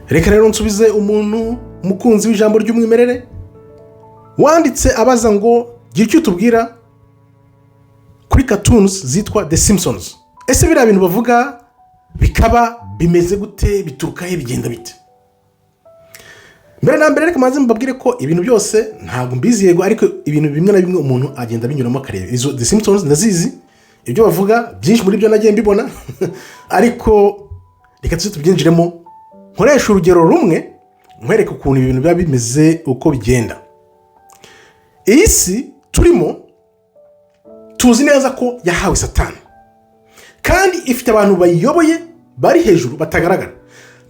reka rero nsubize umuntu umukunzi w'ijambo ry'umwimerere wanditse abaza ngo gira icyo tubwira kuri cartoons zitwa The Simpsons. Ese biriya bintu bavuga bikaba bimeze gute, bituruka he, bigenda bite? Mbere na mbere reka maze mbabwire ko ibintu byose ntabwo mbizi yego, ariko ibintu bimwe na bimwe umuntu agenda binyuramo akareba. Izo The Simpsons ndazizi, ibyo bavuga byinshi muri byo nagiye mbibona ariko reka tubyinjiremo nkoresha urugero rumwe nkwereka ukuntu ibintu biba bimeze uko bigenda. Iyi si turimo tuzi neza ko yahawe Satani kandi ifite abantu bayiyoboye bari hejuru batagaragara.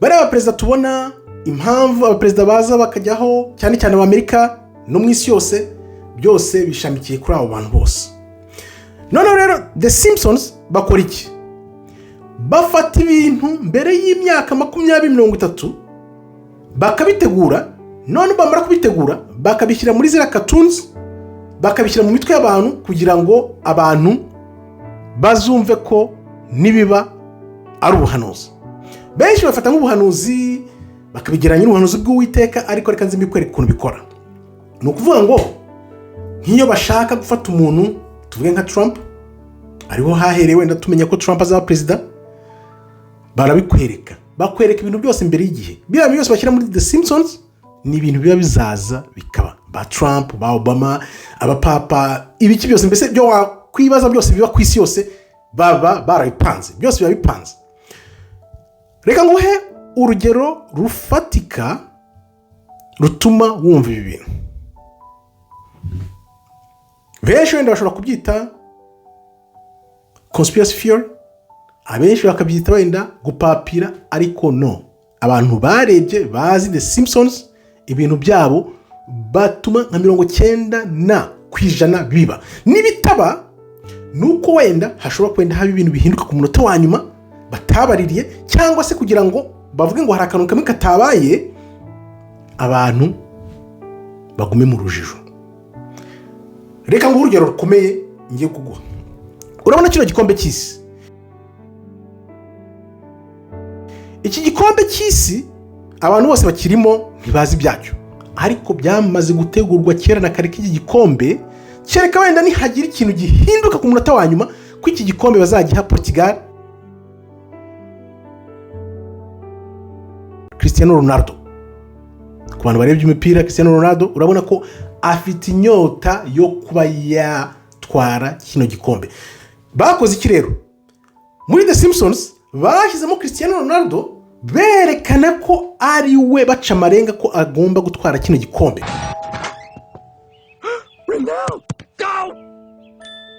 Bari abaperezida tubona, impamvu abaperezida baza bakajyaho cyane cyane Amerika no mu isi yose, byose bishamikiye kuri abo bantu bose. None rero The Simpsons bakora iki? Bafata ibintu mbere y'imyaka 20-30 bakabitegura, none bamara kubitegura bakabishyira muri zira cartoons, bakabishyira mu mitwe y'abantu kugira ngo abantu bazumve ko nibiba ari ubuhanuzi. Benshi bafata nk'ubuhanuzi bakabigeranya n'ubuhanuzi bw'Uwiteka, ariko reka nzi mbikwereka ukuntu bikora. Ni ukuvuga ngo nk'iyo bashaka gufata umuntu tuvuge nka Trump, ariho haherewe wenda tumenya ko Trump azaba perezida, barabikwereka, bakwereka ibintu byose mbere y'igihe. Biriya byose bashyira muri The Simpsons ni ibintu biba bizaza bikaba, ba Trump, ba Obama, abapapa, ibiki byose mbese byo wakwibaza byose biba ku isi yose baba barabipanze, byose biba bipanze. Reka nguhe urugero rufatika rutuma wumva ibi bintu. Benshi wenda bashobora kubyita conspiracy theory, abenshi bakabyita wenda gupapira, ariko no, abantu barebye bazi The Simpsons ibintu byabo batuma nka 90% biba. Nibitaba nuko wenda hashobora kwenda haba ibintu bihinduka ku munota wa nyuma batabaririye, cyangwa se kugira ngo bavuge ngo hari akantu kamwe katabaye abantu bagume mu rujijo. Reka ngo urugero rukomeye ngiye kuguha. Urabona kino gikombe cy'isi, iki gikombe cy'isi abantu bose bakirimo ntibazi byacyo, ariko byamaze gutegurwa kera na kare. Iki gikombe kereka wenda nihagira ikintu gihinduka ku munota wa nyuma ko iki gikombe bazagiha Portugal, Cristiano Ronaldo. Ku bantu barebye imipira, Cristiano Ronaldo urabona ko afite inyota yo kuba yatwara kino gikombe. Bakoze iki rero? Muri The Simpsons bashyizemo Cristiano Ronaldo berekana ko ari we baca amarenga ko agomba gutwara kino gikombe.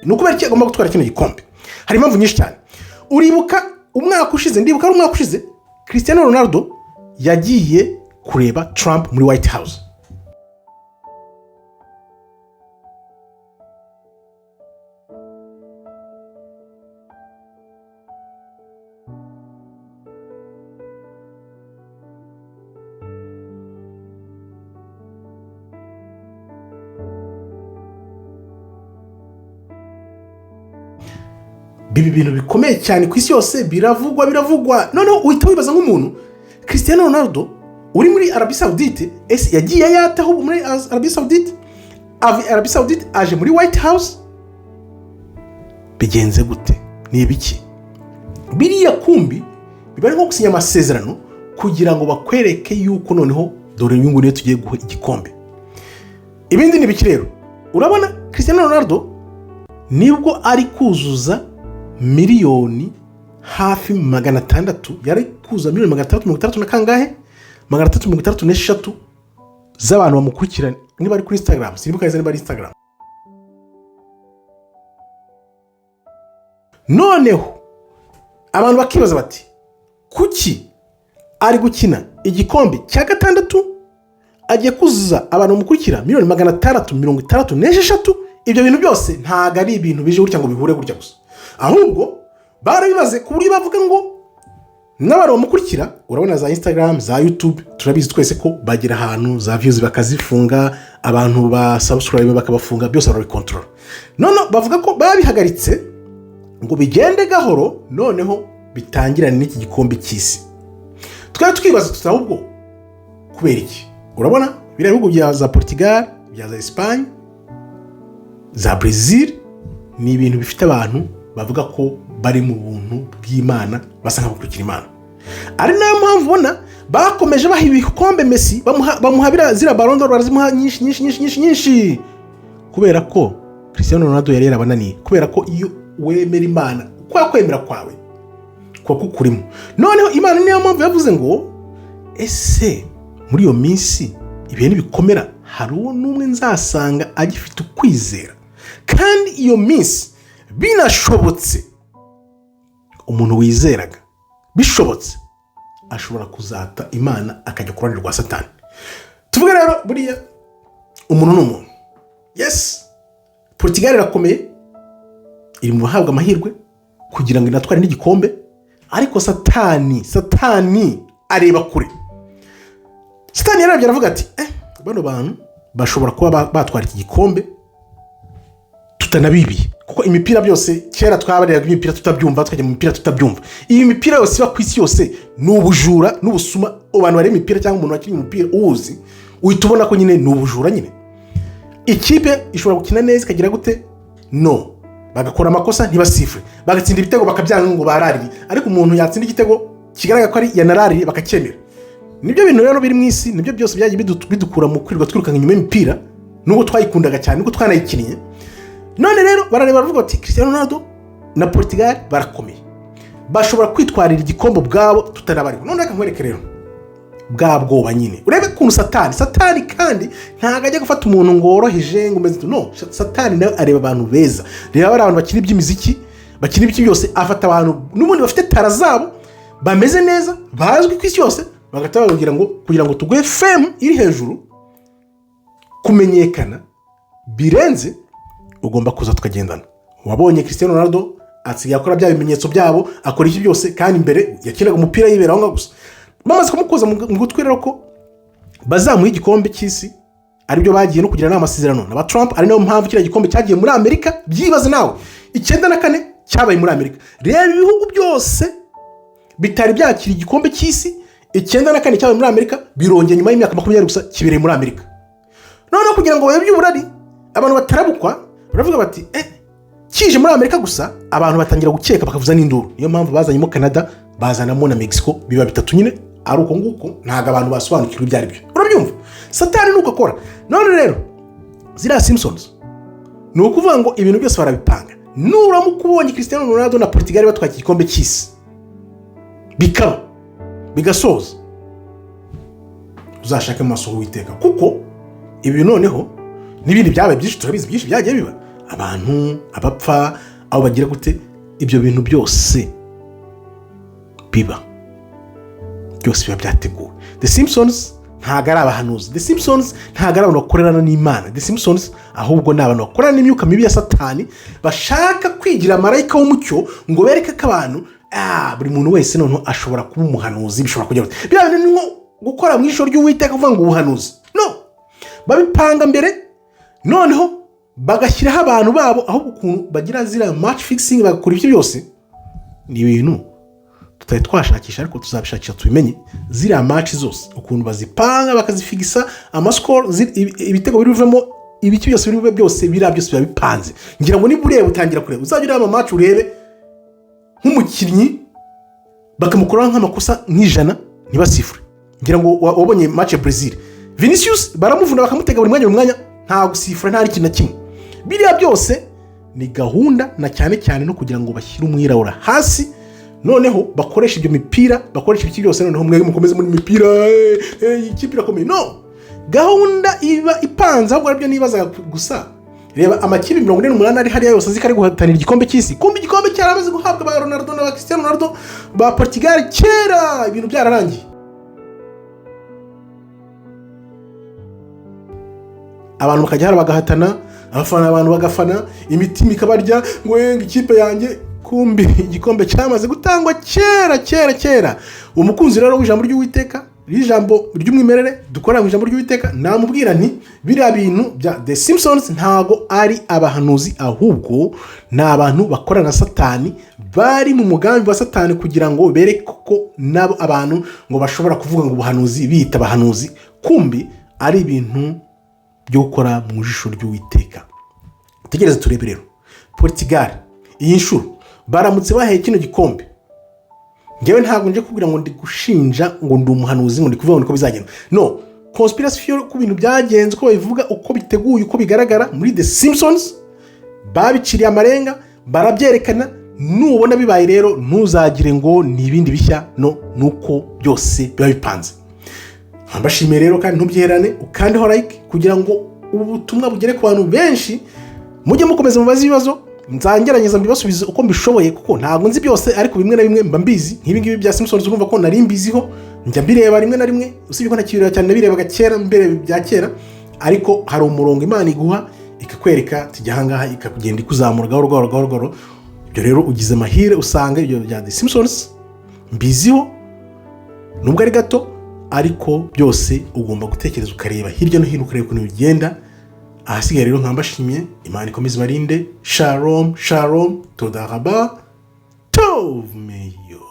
Nuko bari agomba gutwara kino gikombe. Hari impamvu nyinshi cyane. Uribuka umwaka ushize, ndibuka ari umwaka ushize, Cristiano Ronaldo yagiye kureba Trump muri White House. Bibi bintu bikomeye cyane ku isi yose, biravugwa. Noneho uhita wibaza nk'umuntu, Cristiano Ronaldo uri muri Arabie Saoudite, ese yagiye yataho muri Arabie Saoudite? Arabie Saoudite aje muri White House, bigenze gute? Ni ibiki? Biriya kumbi biba nko gusinya amasezerano kugira ngo bakwereke yuko noneho dore inyungu niyo tugiye guha igikombe. Ibindi ni biki rero? Urabona Cristiano Ronaldo nibwo ari kuzuza miliyoni hafi 600, yari kuza miliyoni 630 na kangahe 336 z'abantu bamukurikirana niba ari kuri Instagram, sinibuka neza niba ari Instagram. Noneho abantu bakibaza bati kuki ari gukina igikombe cya gatandatu agiye kuzuza abantu bamukurikira miliyoni 636? Ibyo bintu byose ntago ari ibintu bije gutya ngo bihure gutya gusa, ahubwo barabibaze ku buryo bavuga ngo n'abantu bamukurikira, urabona za Instagram, za YouTube, turabizi twese ko bagira ahantu za views bakazifunga, abantu ba subscribe bakabafunga, byose barabikontrola. None bavuga ko babihagaritse ngo bigende gahoro, noneho bitangirane n'iki gikombe cy'isi. twari twibaza tuti ahubwo kubera iki? Urabona biriya bihugu bya za Portugal, bya za Espagne, za Brazil ni ibintu bifite abantu bavuga ko bari mu buntu bw'Imana, basa nk'abakurikira Imana. Ari nayo mpamvu ubona bakomeje baha ibikombe Messi, bamuha zira Ballon d'Or, barazimuha nyinshi kubera ko Cristiano Ronaldo yari yarabananiye, kubera ko iyo wemera Imana kwa kwemera kwawe kwa kukurimo. Noneho Imana niyo mpamvu yavuze ngo ese muri iyo minsi ibihe nibikomera hari uwo n'umwe nzasanga agifite ukwizera, kandi iyo minsi binashobotse umuntu wizeraga bishobotse ashobora kuzata Imana akajya ku ruhande rwa Satani. Tuvuge rero buriya umuntu n'umuntu. Yes, Portugal irakomeye, iri mu bahabwa amahirwe kugira ngo inatware n'igikombe, ariko Satani areba kure. Satani yarabye aravuga ati bano bantu bashobora kuba batwara iki gikombe tutanabibiye, kuko imipira byose kera twabariraga imipira tutabyumva, tukajya mu mipira tutabyumva. Iyi mipira yose iba ku isi yose ni ubujura n'ubusuma. Abantu bari imipira cyangwa umuntu wakiri umupira uwuzi uhita ubona ko nyine ni ubujura nyine. Ikipe ishobora gukina neza ikagira gute? No, bagakora amakosa ntibasifure, bagatsinda ibitego bakabyanga ngo barariri, ariko umuntu yatsinda igitego kigaragara ko ari yanarariri bakacyemera. Nibyo bintu rero biri mu isi, nibyo byose byagiye bidukura mu kwirirwa twirukanga inyuma y'imipira, nubwo twayikundaga cyane, nubwo twanayikiniye. None rero barareba bavuga ati Cristiano Ronaldo na Portugal barakomeye, bashobora kwitwarira igikombe bwabo tutanabariho. None reka nkwereke rero bwa bwoba nyine, urebe kuntu Satani kandi ntago ajya gufata umuntu ngo woroheje ngo umeze no. Satani nawe areba abantu beza, reba abantu bakina iby'imiziki, bakina ibiki byose, afata abantu n'ubundi bafite tara zabo bameze neza, bazwi ku isi yose, bagata bagira ngo kugira ngo tuguhe fame iri hejuru, kumenyekana birenze, ugomba kuza tukagendana. Wabonye Cristiano Ronaldo atsigaye akora bya bimenyetso byabo, akora iki byose, kandi imbere yakinaga umupira yibera aho gusa. Bamaze kumukoza mu gutwi rero ko bazamuha igikombe cy'isi, aribyo bagiye no kugira n'amasezerano na Trump. Ari nayo mpamvu kiriya gikombe cyagiye muri Amerika. Byibaze nawe 94 cyabaye muri Amerika. Rero ibihugu byose bitari byakira igikombe cy'isi 94 cyabaye muri Amerika, birongeye nyuma y'imyaka 20 gusa kibereye muri Amerika. Noneho kugira ngo webye uburari abantu batarabukwa baravuga bati kije muri Amerika gusa, abantu batangira gukeka bakavuza n'induru. Niyo mpamvu bazanyemo Canada, bazanamo na Mexico, biba bitatu nyine. Ari uko nguko ntago abantu basobanukirwa ibyo ari byo. Urabyumva? Satani nuko akora. None rero zira Simpsons ni ukuvuga ngo ibintu byose barabipanga. Nuramuka ubonye Cristiano Ronaldo na Portugal batwaye igikombe cy'isi bikaba bigasoza, uzashaka mu maso Uwiteka, kuko ibi noneho n'ibindi byabaye byinshi, turabizi byinshi byagiye biba, abantu abapfa aho bagira gute, ibyo bintu byose biba byose biba byateguwe. The Simpsons ntago ari abahanuzi, The Simpsons ntago ari abantu bakorerana n'Imana, The Simpsons ahubwo ni abantu bakorana n'imyuka mibi ya Satani, bashaka kwigira marayika w'umucyo ngo bereke ko abantu buri muntu wese noneho ashobora kuba umuhanuzi. Bishobora kujya bya bintu nko gukora mu ijoro ry'Uwiteka kuvuga ngo ubuhanuzi no, babipanga mbere, noneho bagashyiraho abantu babo, ahubwo ukuntu bagira zira match fixing, bagakora ibyo byose. Ni ibintu tutari twashakisha, ariko tuzabishakisha tubimenye. Zira match zose ukuntu bazipanga, bakazifigisa amascore, ibitego biruvemo, ibiki byose biri byose bira byose biba bipanze. Ngira ngo niba ureba utangira kureba, uzagira ama match urebe nk'umukinnyi bakamukora nk'amakosa nk'ijana ntibasifure. Ngira ngo wabonye match ya Brazil, Vinicius baramuvuna bakamutega buri mwanya nta gusifura, nta ikintu na kimwe. Biriya byose ni gahunda, na cyane cyane no kugira ngo bashyire umwirabura hasi, noneho bakoresha ibyo mipira, bakoresha ibiki byose, noneho mwege mukomeze muri mipira ikipe irakomeye. No, gahunda iba ipanze. Ahubwo aribyo nibazaga gusa, reba amakipe 48 ari hariya yose azikari guhatanira igikombe cy'isi, kumbe igikombe cyaramaze guhabwa ba Ronaldo na Cristiano Ronaldo ba Portugal kera, ibintu byararangiye. Abantu bakajya bagahatana, abafana abantu bagafana, imitima ikabarya ngo ikipe yanjye, kumbi igikombe cyamaze gutangwa kera. Umukunzi rero w'ijambo ry'Uwiteka, ijambo ry'umwimerere dukora mu ijambo ry'Uwiteka, namubwira nti biriya bintu bya The Simpsons ntago ari abahanuzi, ahubwo ni abantu bakorana na Satani bari mu mugambi wa Satani kugira ngo bereke ko nabo abantu ngo bashobora kuvuga ngo ubuhanuzi biyita abahanuzi, kumbi ari ibintu byo gukora mu jisho ry'Uwiteka. Tegereza turebe rero Portugal iyi nshuro baramutse baheye kino gikombe. Ngewe ntabwo nje kugira ngo ndi gushinja ngo ndi umuhanuzi ngo ndi kuvuga ngo niko bizagenda, no. Conspiracy theory ku bintu byagenze uko babivuga, uko biteguye, uko bigaragara muri The Simpsons, babiciriye amarenga, barabyerekana. Nubona bibaye rero ntuzagire ngo ni ibindi bishya, no, nuko byose biba bipanze. Mbashimiye rero kandi ntubyiherane, ukandeho like kugira ngo ubu butumwa bugere ku bantu benshi. Mujye mukomeza mubaza ibibazo, nzangerageza mbibasubize uko mbishoboye, kuko ntabwo nzi byose, ariko bimwe na bimwe mba mbizi. Nk'ibi ngibi bya Simpsons urumva ko nari mbiziho, njya mbireba rimwe na rimwe, usibye ko nakirira cyane nabirebaga kera mbere bya kera, ariko hari umurongo Imana iguha ikakwereka tijya ahangaha, ikakugenda ikuzamura gahoro gahoro. Ibyo rero ugize amahire usanga ibyo bya The Simpsons mbiziho, nubwo ari gato, ariko byose ugomba gutekereza ukareba hirya no hino, ukareba ukuntu bigenda. Ahasigaye rero nkambashimiye, Imana ikomeze ibarinde. Shalom, todaraba, tov meyo.